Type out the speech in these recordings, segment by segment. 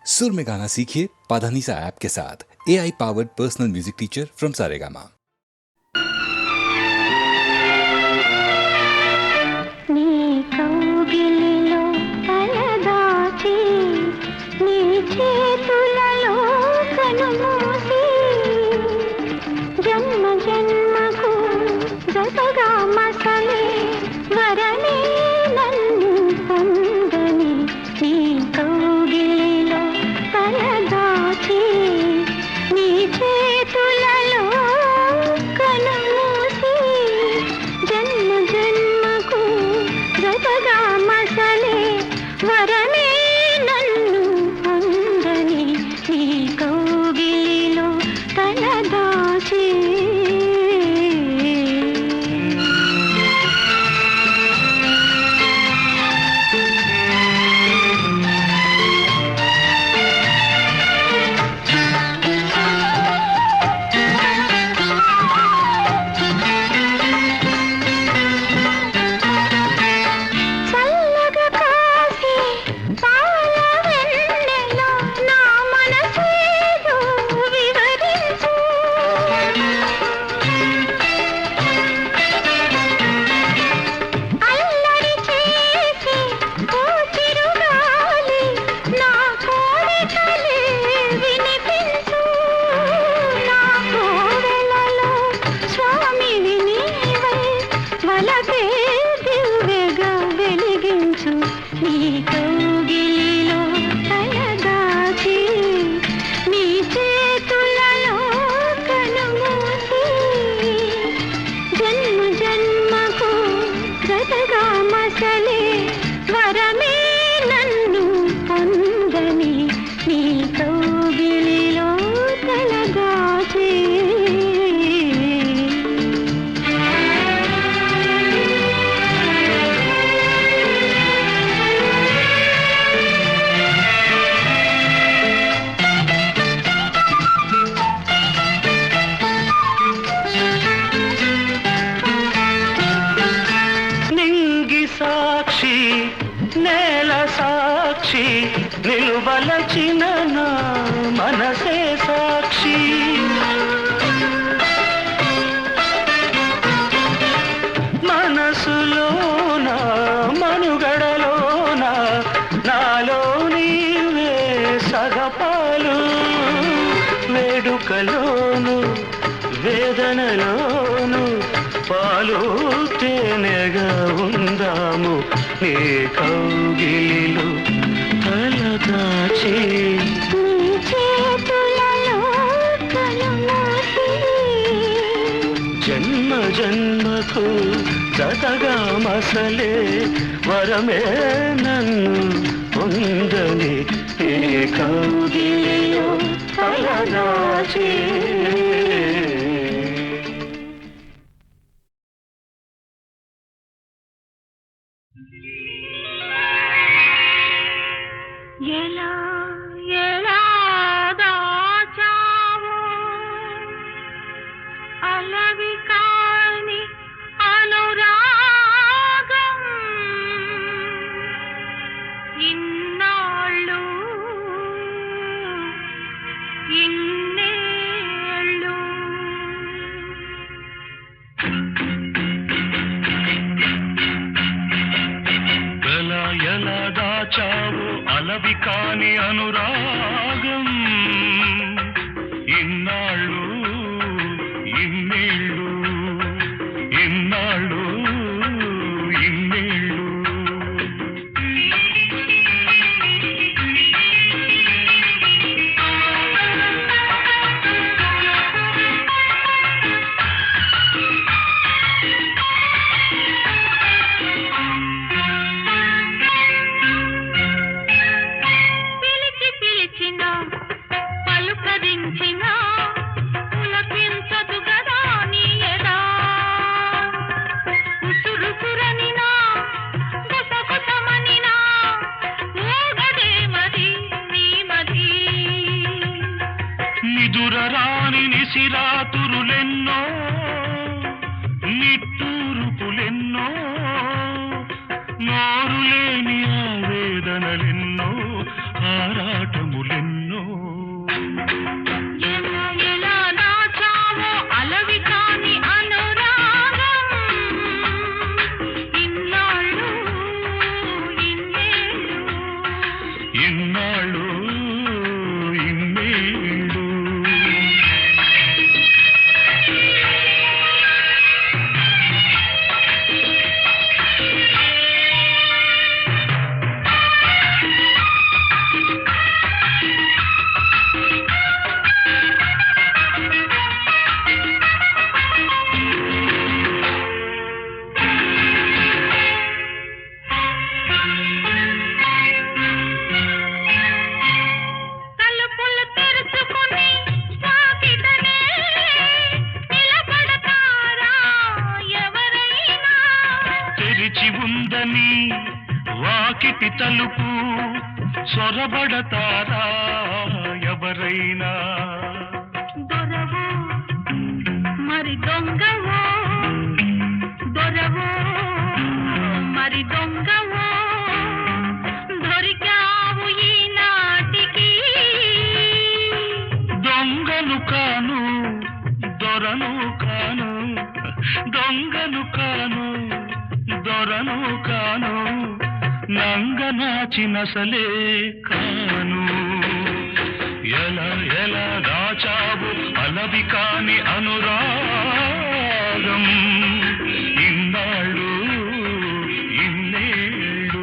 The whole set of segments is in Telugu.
सुर में गाना सीखिए पाधानीसा ऐप के साथ। AI powered personal music teacher from Saregama. నిలువలచిన నా మనసే సాక్షి మనసులోన మనుగడలోన నాలో నీవే సగపాలు వేడుకలోను వేదనలోను పాలు తేనెగా ఉందాము నీ కౌగిలిలో తలదాచి జన్మ జన్మకు జతగా మసలే వరమే నన్ను పొందని ఈ కౌగిలిలో తలదాచి ఎలా ఎలా దాచావో అలవి కాని అనురాగం ఇన్నాళ్ళు ఇన్నేళ్ళు ఎలా ఎలా దాచావు అలవి కాని అనురాగం ఇన్నాళ్ళు ఇన్నేళ్ళు ఇన్నాళ్ళు ఇన్నేళ్ళు నిదురరాని నిసిరాతురులెన్నో నిట్టూరుపులెన్నో నోరులేని ఆవేదనలెన్నో ఆరాటం స్వరములెన్నో ఎలా ఎలా దాచావో అలవి కాని అనురాగం ఇన్నాళ్ళు ఇన్నేళ్ళు ఇన్నాళ్ళు ఇన్నేళ్ళు తలుపులు తెరుచుకుని వాకిటనే నిలబడతారా ఎవరైనా తెరిచి ఉందని వాకిటి తలుపు సొరబడతారా ఎవరైనా దొరవో మరి దొంగవో దొరవో మరి దొంగవో దొరికావు ఈనాటికి దొంగను కాను దొరను కాను దొంగను కాను దొరను కాను నంగనాచినసలే కాను ఎలా ఎలా దాచావు అలవి కాని అనురాగం ఇన్నాళ్ళు ఇన్నేళ్ళు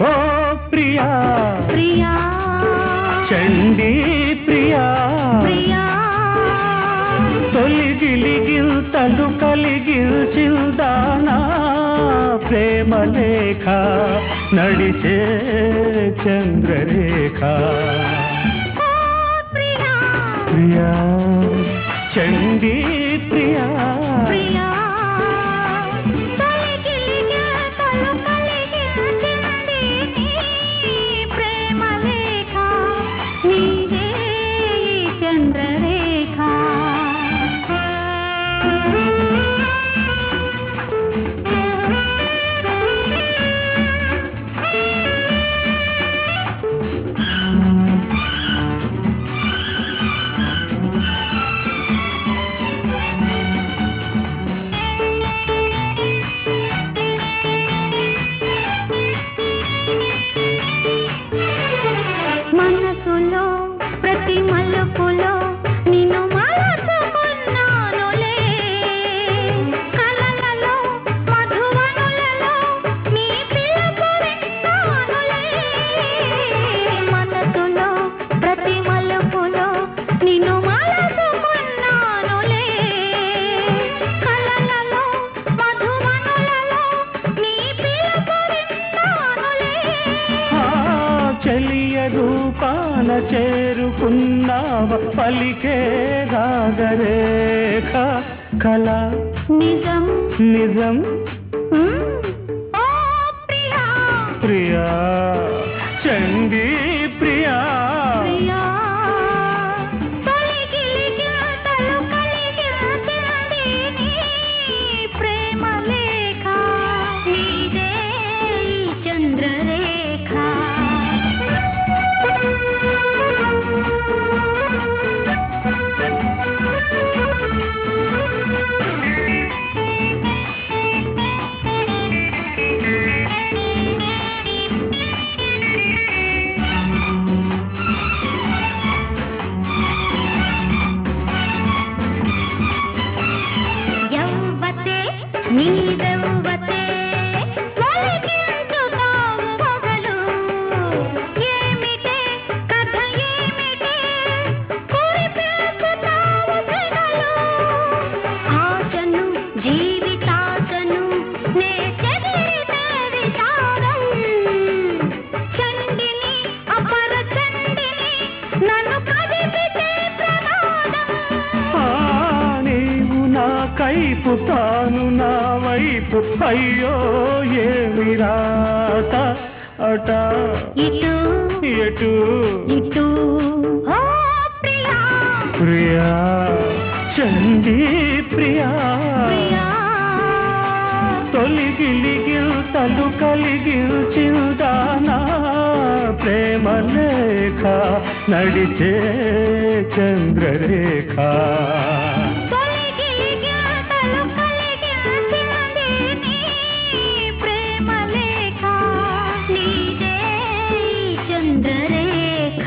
ఓ ప్రియా ప్రియా చండీ ప్రియా ప్రియా తొలిగిలిగిల్తలు కలిగిల్చిందానా ప్రేమ లేఖ నడిచే చంద్రరేఖ ఓ ప్రియా ప్రియా చండీ ప్రియా ప్రియా తొలిగిలిగా తలు కలిగించింది నీ ప్రేమ లేఖ నీదే ఈ చంద్రరేఖ మనసులో ప్రతి మలుపులో నిన్ను మలచుకున్నానులే కలలలో మధువనులలో నీ పిలుపు విన్నానులే మనసులో ప్రతి మలుపులో నిన్ను మలచుకున్నానులే కలలలో మధువనులలో నీ పిలుపు విన్నానులే ఆ చలియ రూపాన చేరుకున్నావ పలికే రాగరేఖ కళ నిజం నిజం ఓ ప్రియా ప్రియా చండీ ప్రియా ప్రియా తొలిగిలిగిల్తలు కలిగించింది నీ ప్రేమ లేఖ నీదే ఈ చంద్రరేఖ వైపు తాను నా వైపు అయ్యో ఏమి రాత అట ఇటు ఎటు ఇటు ఓ ప్రియా ప్రియా చండీ ప్రియా ప్రియా తొలిగిలిగిల్తలు కలిగిల్చిందానా ప్రేమ లేఖ నడిచే చంద్రరేఖ తొలిగిలిగిల్తలు కలిగిల్చింది నీ ప్రేమ లేఖ నీదే ఈ చంద్రరేఖ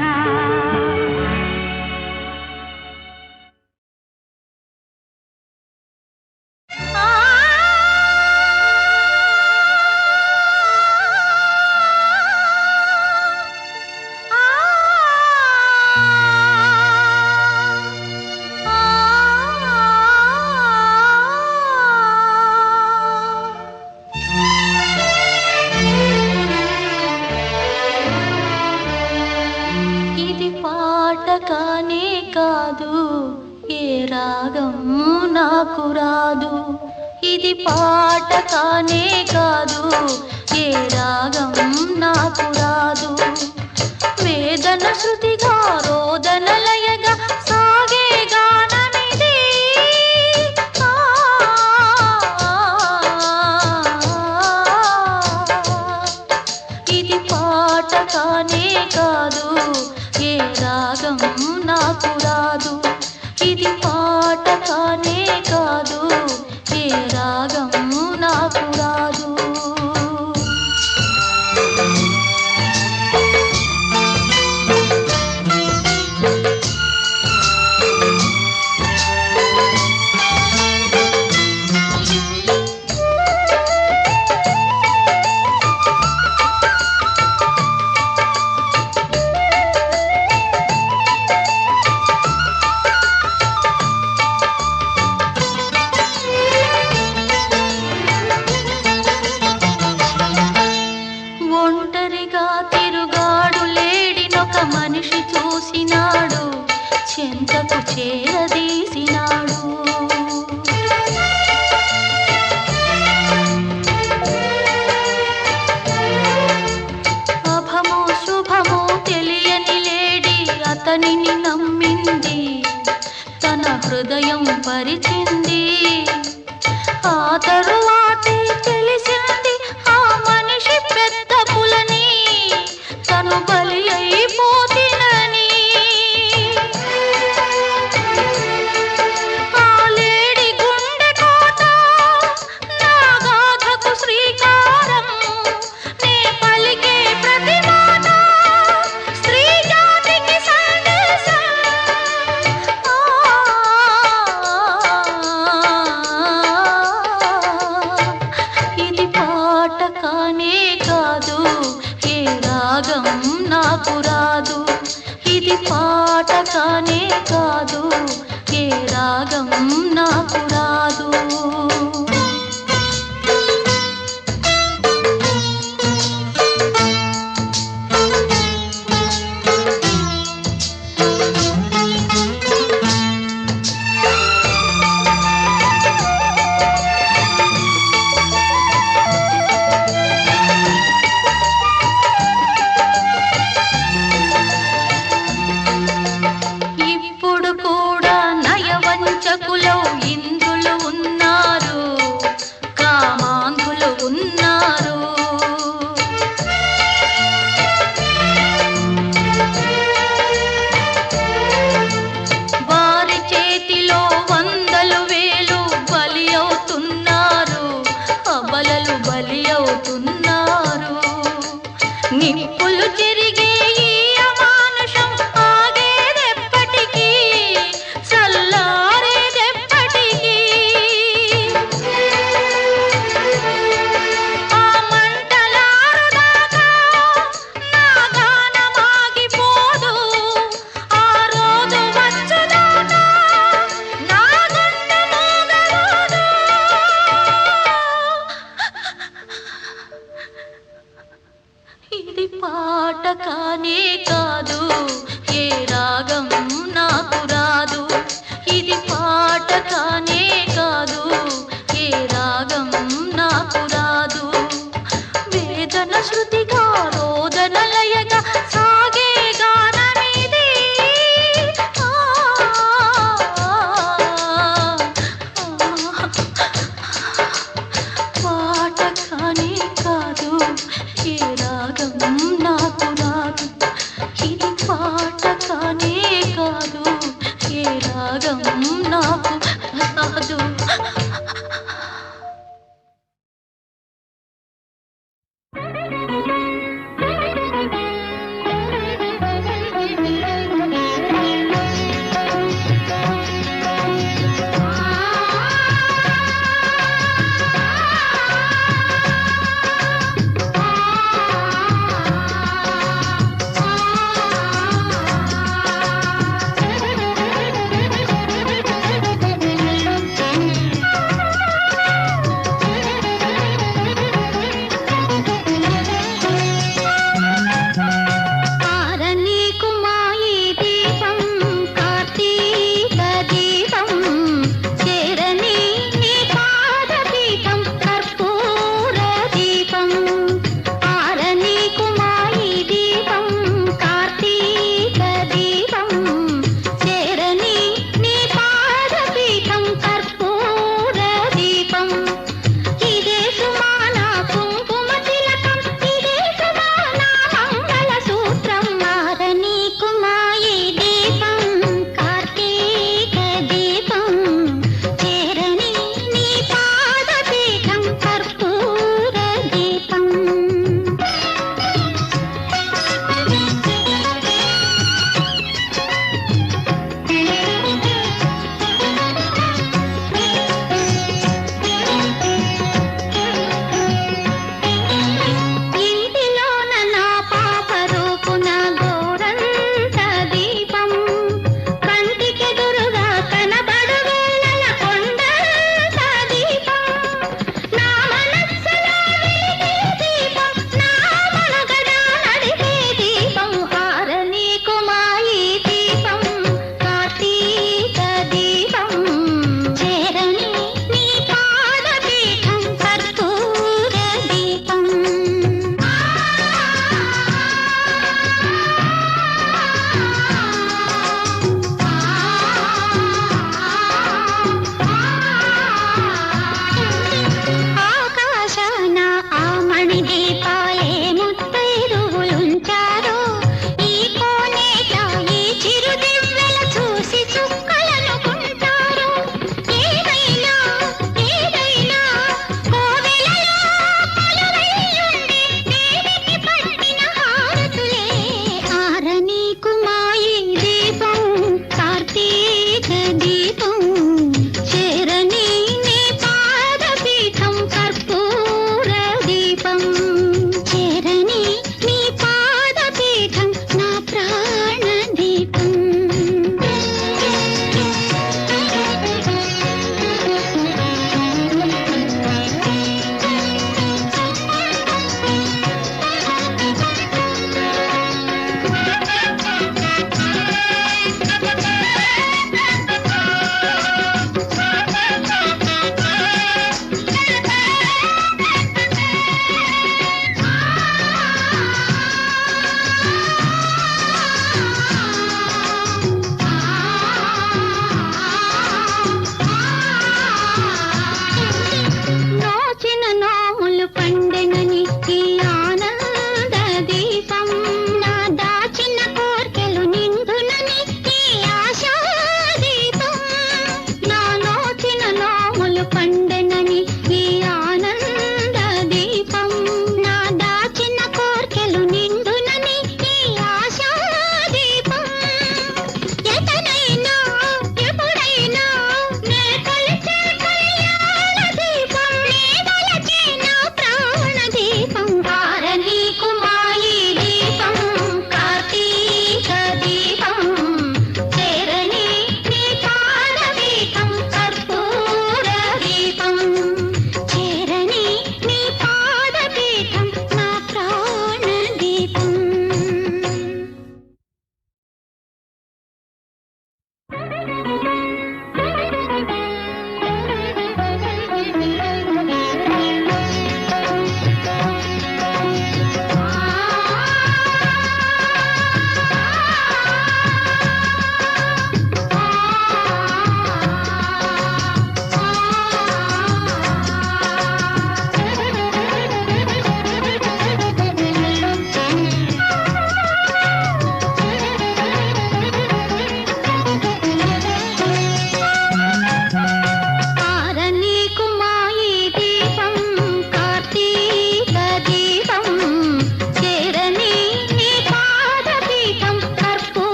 ఇది పాట కానే కాదు ఏ రాగం నాకు రాదు ఇది పాట కానే కాదు ఏ రాగం నాకు రాదు వేదన శృతిగా రోదన లయగా సాగే గానమిది ఆ, ఇది పాట కానే కాదు ఏ రాగం నాకు రాదు ఇది పాట కానే కాదు ఏ రాగం నాకు రాదు ఒంటరిగా తిరుగాడు లేడినొక మనిషి చూసినాడు చెంతకు చేరదీసినాడు అభమో శుభమో తెలియని లేడి అతనిని నమ్మింది తన హృదయం పరిచింది ఆ తరువాతే తెలిసింది ఆ మనిషి పెద్ద పులని తను బలి అయిపోతినని ఆ లేడి గుండె కోట నా గాథకు శ్రీకారం నే పలికే ప్రతి మాట స్త్రీ జాతికి సందేశం ఇది పాట కానే కాదు ఏ రాగం నాకు రాదు ఇది పాట కానే కాదు ఏ రాగం నాకు రాదు ఇప్పుడు పాట కానే కాదు, ఏ రాగం నాకు రాదు.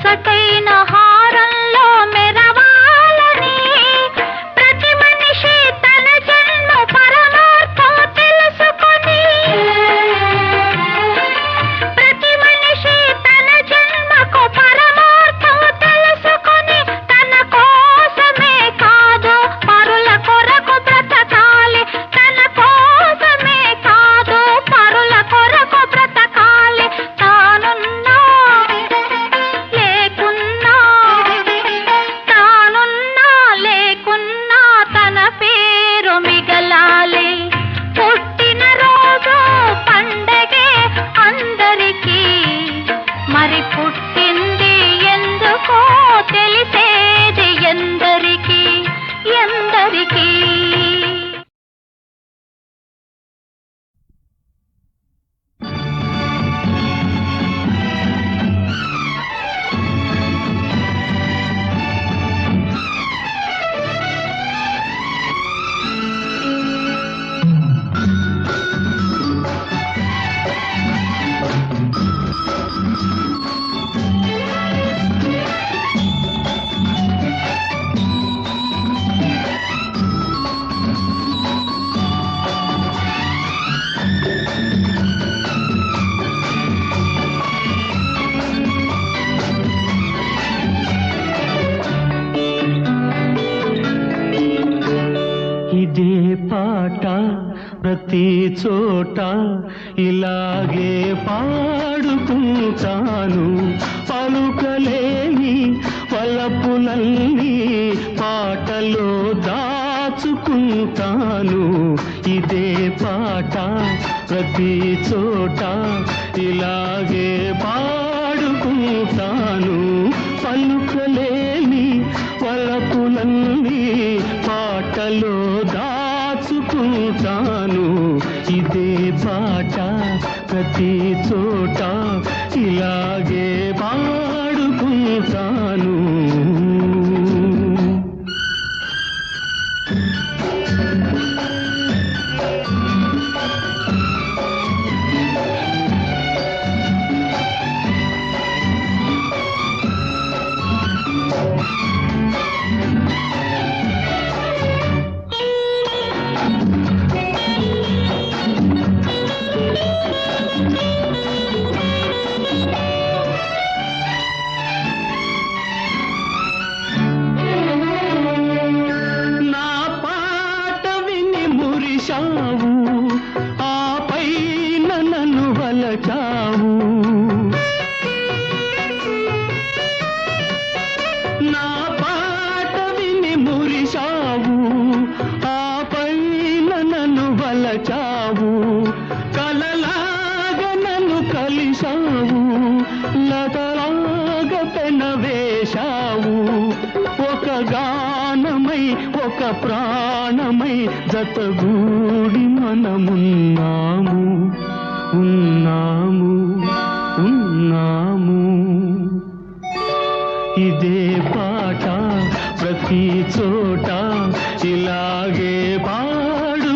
సకైన హారంలో మెరవాలని ప్రతి మనిషి తన జన్మ పరమార్థం తెలుసుకొని ప్రతి మనిషి తన జన్మకు పరమార్థం తెలుసుకొని తన కోసమే కాదు పరుల కొరకు బ్రతకాలి తన కోసమే కాదు పరుల కొరకు బ్రతకాలి తానున్నా లేకున్నా తన పేరు మిగలాలి పుట్టిన రోజు పండగే అందరికీ మరి పుట్టింది ఎందుకో తెలిసేది ఎందరికీ ఎందరికీ ఇదే పాట ప్రతి చోట ఇలాగే పాడుకుంటాను పలుకలేని వలపులన్నీ పాటలో దాచుకుంటాను ఇదే పాట ప్రతి చోట ఇలాగే పాడుకుంటాను పలుకలేని వలపులన్నీ పాటలో దాచుకుంటాను ఇదే పాట ప్రతి చోట ఇలాగే పాడుకుంటాను నా పాట విని మురిశావు ఆపై నన్ను వలచావు నా పాట విని మురిశావు ఆపై నన్ను వలచావు కలలాగా నన్ను కలిశావు లతలాగా పెనవేశావు ఒక గానమై ఒక ప్రాణమై జతగూడి మనమున్నాము ఉన్నాము ఉన్నాము ఇదే పాట ప్రతి చోట ఇలాగే పాడుకుంటాను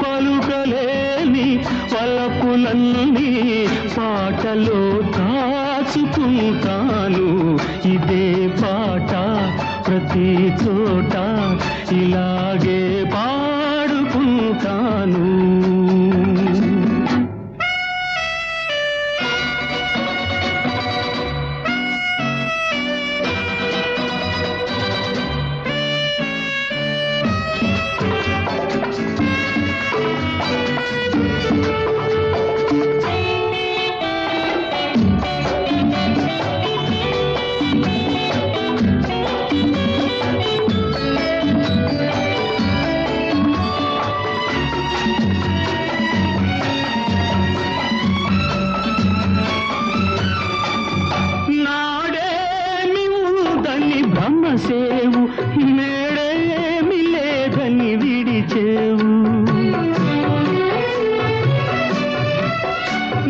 పలుకలేని పలపులన్నీ పాటలో దాచుకుంటాను ఇదే పాట ప్రతి చోట ఇలాగే పాడుకుంటాను బ్రహ్మసేవు నేడేమి లేదని విడిచేవు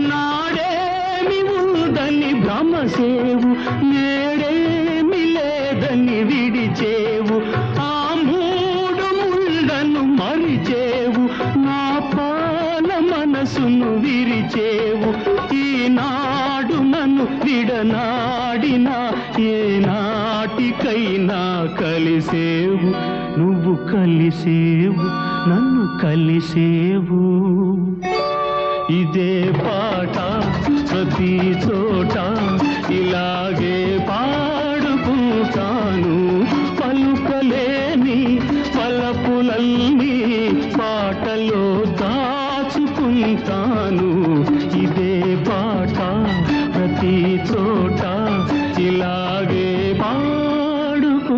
నాడేమి ఉందని బ్రహ్మసేవు నేడేమి లేదని విడిచేవు ఆ మూడు ముళ్ళను మరిచేవు నా పాల మనసును విరిచేవు ఈనాడు నన్ను విడన ఎడనాడినా ఏ నాటికైనా కలిసేవు నువ్వు కలిసేవు నన్ను కలిసేవు ఇదే పాట ప్రతి చోట ఇలాగే పాడుకుంటాను పలుకలేని పలపులన్నీ పాటలో దాచుకుంటాను ఇదే పాట ప్రతి చోట ఇలాగే పాడుకుంటాను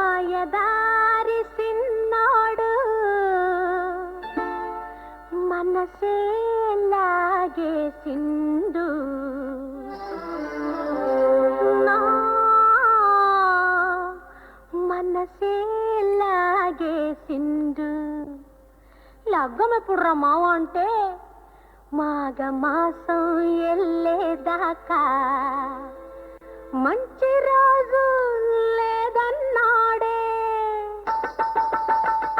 మాయదారి సిన్నోడు మనసే లాగేసిండు నా మనసే లాగేసిండు లగ్గమెప్పుడు రా మావ అంటే మాఘ మాసం ఎల్లేదాకా మంచి రోజు లేదన్నాడే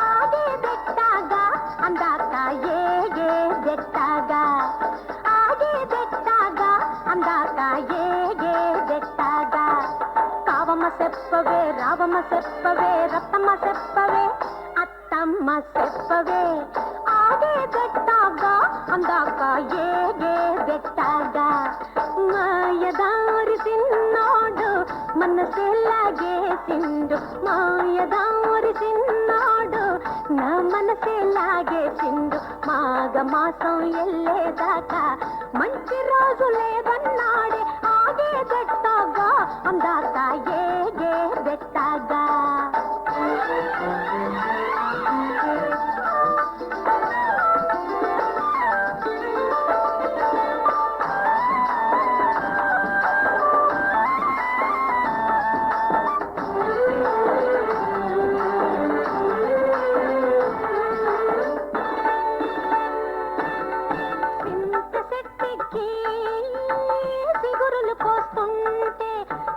ఆగే బెట్టాగా అందాక ఏగే బెట్టాగా ఆగే బెట్టాగా అందాక ఏగే బెట్టాగా కావమ్మ చెప్పవే రావమ్మ చెప్పవే రత్తమ్మ చెప్పవే అత్తమ్మ చెప్పవే ఆగే బెట్టాగా అందాక ఏగే బెట్టాగా మాయదారి సిన్నోడు మనసే లాగేసిండు మాయదారి సిన్నోడు నా మనసే లాగేసిండు మాఘ మాసం ఎల్లేదాకా మంచి రోజు లేదన్నాడే ఆగే బెట్టాగా అందాక ఏగే బెట్టాగా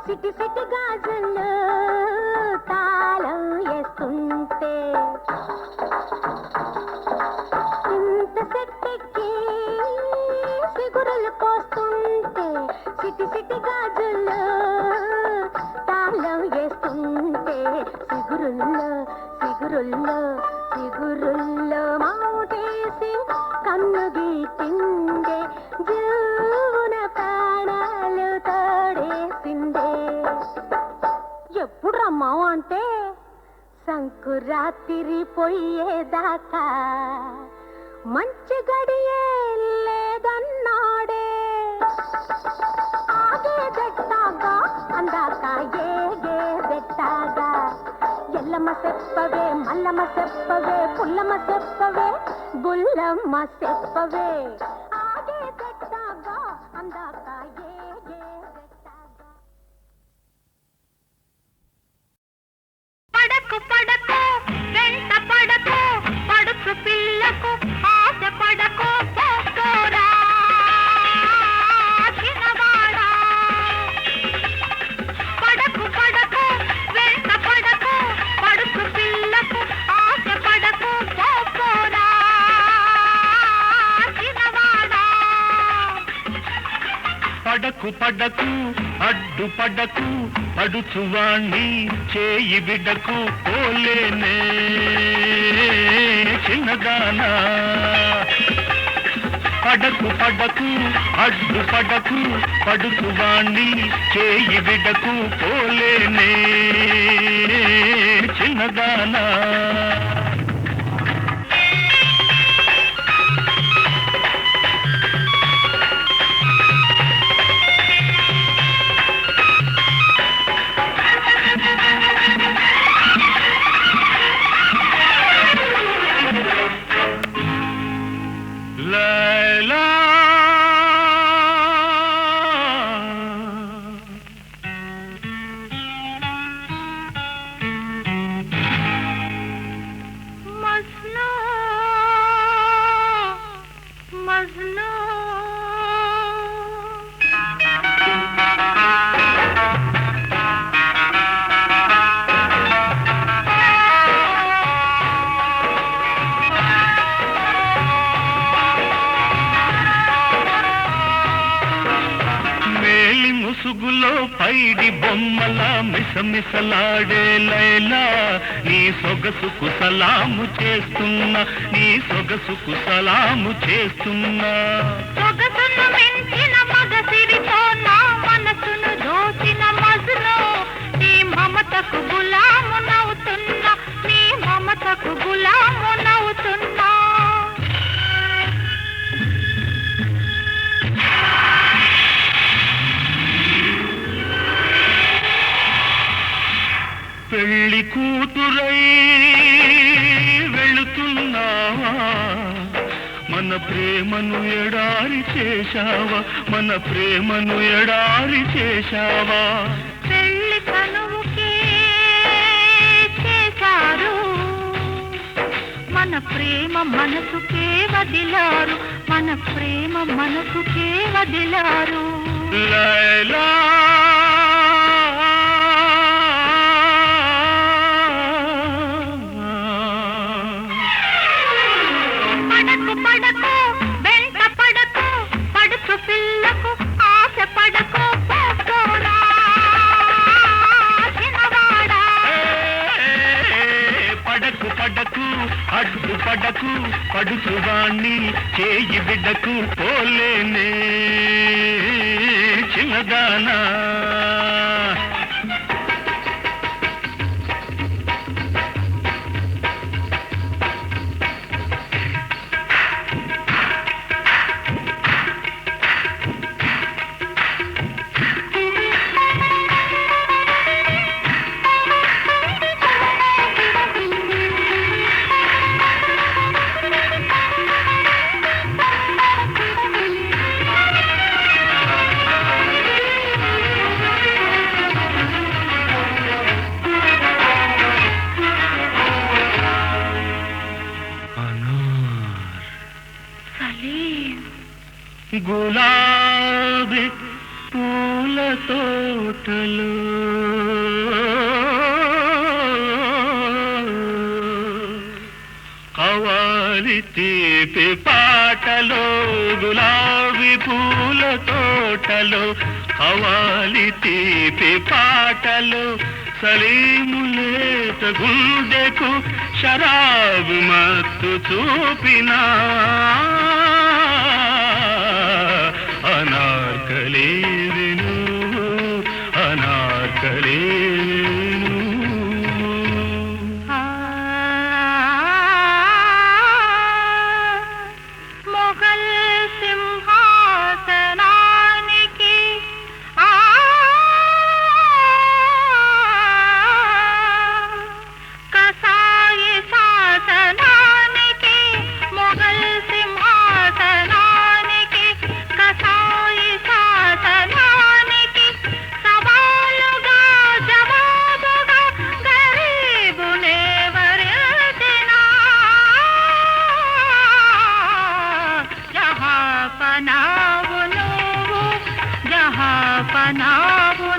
సిటి సిటి గాజులు తాళం వేస్తుంటే ఇంత సెట్టెక్కి సిగురులు పోస్తుంటే సిటి సిటి గాజులు తాళం వేస్తుంటే సిగురుల్లో సిగురుల్లో సిగురుల్లో మాటేసి కన్ను గీటిండే జీవున ప్రాణాలు తోడేసిందే ఎప్పుడు రమ్మావు అంటే సంకురాత్రి పోయేదాకా మంచి గడియే లేదన్నాడే ఆగే బెట్టాగా అందాక ఏగే బెట్టాగా ఎల్లమ్మ చెప్పవే మల్లమ్మ చెప్పవే పుల్లమ్మ చెప్పవే బుల్లమ్మ చెప్పవే ఆగే బెట్టాగా అందాక ఏగే బెట్టాగా పడకు పడకు వెంట పడకు పడుచు పిల్లకు ఆశ పడకు పోరా చిన్నవాడా పడకు పడకు వెంట పడకు పడుచు పిల్లకు ఆశ పడకు పోరా చిన్నవాడా పడకు పడకు అడ్డు పడకు పడుచువాణ్ణి చేయి బిడ్డకు పోలేనే చిన్నదానా పడకు పడకు అడ్డు పడకు పడుచువాణ్ణి చేయి బిడ్డకు పోలేనే చిన్నదానా లైలా ముసుగులో పైడి బొమ్మల మిసమిసలాడే లైలా నీ సొగసుకు సలాము చేస్తున్నా నీ సొగసుకు సలాము చేస్తున్నా సొగసును మించిన మగసిరితో నా మనసును దోచిన మజును నీ మమతకు గులామునవుతున్నా నీ మమతకు గులామునవుతున్నా పెళ్లి కూతురై వెళుతున్నావా మన ప్రేమను ఎడారి చేశావా మన ప్రేమను ఎడారి చేశావా పెళ్లి కనువుకే చేశారు మన ప్రేమ మనసుకే వదిలారు మన ప్రేమ మనసుకే వదిలారు లైలా పడకు పడకు వెంట పడకు పడుచు పిల్లకు ఆశ పడకు పోరా చిన్నవాడా పడకు పడకు అడ్డు పడకు పడుచువాణ్ణి చేయి బిడ్డకు పోలేనే చిన్నదానా సలీం గులాబీ పూల తోటలు కవాలి తీపి పాటలో గులాబీ పూల తోటలో కవాలి తీపి పాటలు సలీములేత గుండెకు శరాబు మత్తు చూపినా అనార్కలి విను అనార్కలి మొఘల్ సింహాసనానికి కసాయి శాసనానికి మొఘల్ సింహాసనానికి కసాయి శాసనానికి సవాలుగా జవాబుగా గరీబునే వరించినా జహాపనావు నువ్వు జహాపనావు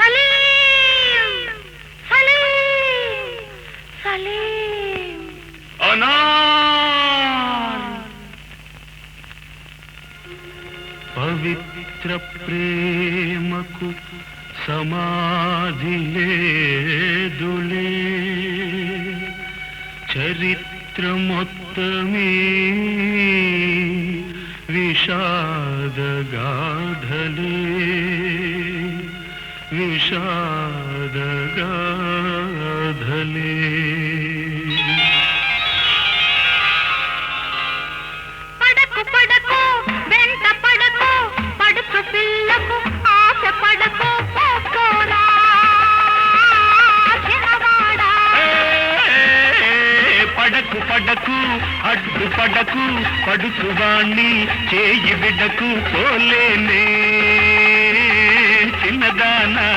సలీం సలీం సలీం అనార్ పవిత్ర ప్రేమకు సమాధి లేదులే చరిత్ర మొత్తమే విషాదగాధలే విషాదగాధలే పడకు పడకు వెంట పడకు పడుచు పిల్లకు ఆశ పడకు పోరా చిన్నవాడా పడకు పడకు అడ్డు పడకు పడుచువాణ్ణి చేయి బిడ్డకు పోలేనే చిన్నదానా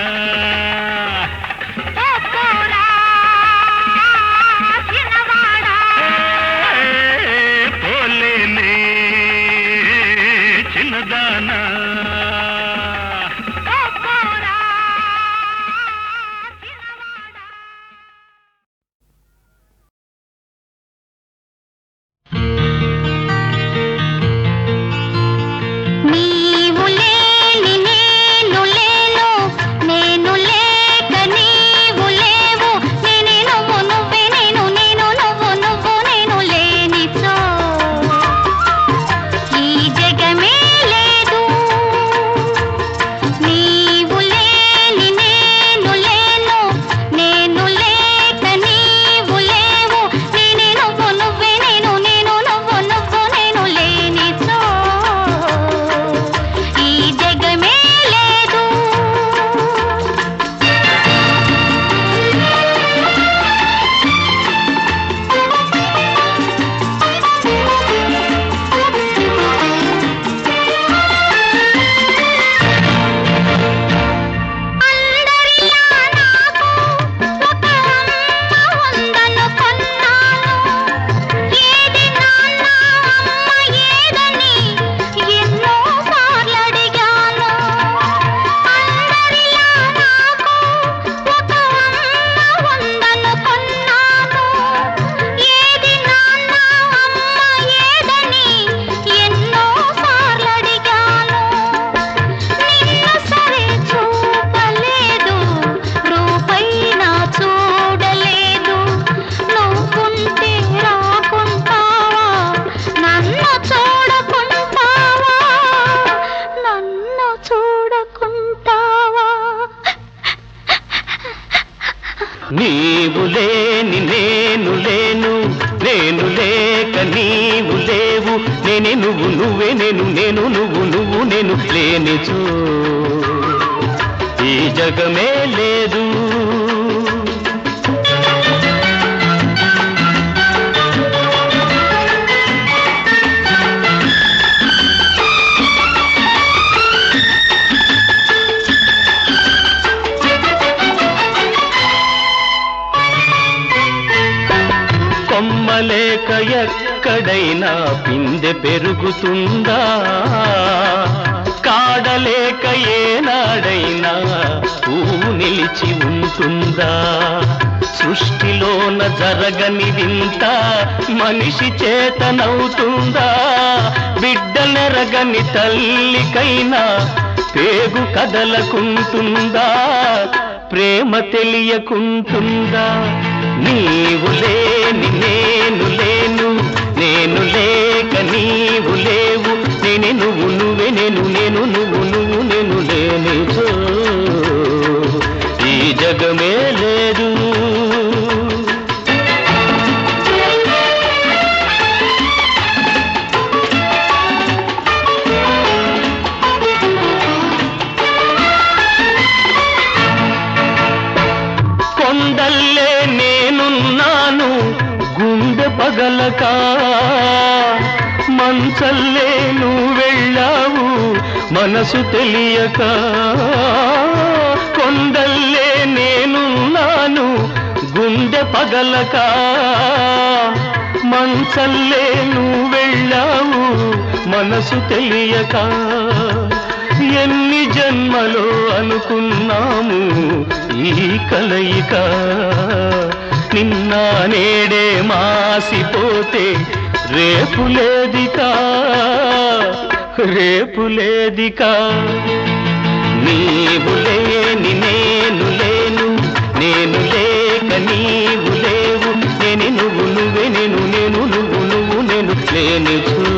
నీవు లేని నేను లేను, నేను లేక నీవు లేవు, నేనే నువ్వు నువ్వే నేను, నేను నువ్వు నువ్వు నేను లేనిచో ఈ జగమే లేదు. కొమ్మలేక ఎక్కడైనా పిందె పెరుగుతుందా, కాడలేక ఏనాడైనా పువ్వు నిలిచి ఉంటుందా, సృష్టిలోన జరగని వింత మనిషి చేతనవుతుందా, బిడ్డలెరగని తల్లికైనా పేగు కదలకుంటుందా, ప్రేమ తెలియకుంటుందా. నీవు లేని నేను లేను, నేను లేక నీవు లేవు, నేనే నువ్వు నువ్వే నేను, నేను నువ్వు నువ్వు నేను లేనిచో ఈ జగమే లేదు. కొండల్లే నేనున్నాను గుండె పగలక, మంచల్లే నువ్వు వెళ్ళావు మనసు తెలియక, కొండల్లే నేనున్నాను గుండె పగలక, మంచల్లే నువ్వు వెళ్ళావు మనసు తెలియక, ఎన్ని జన్మలో అనుకున్నాము ఈ కలయిక, నిన్న నేడే మాసిపోతే రేపు లేదికా, రేపు లేదికా. నీవు లేని నేను లేను, నేను లేక నీవు లేవు, నేనే నువ్వు నువ్వే నేను, నేను నువ్వు నువ్వు నేను లేనిచో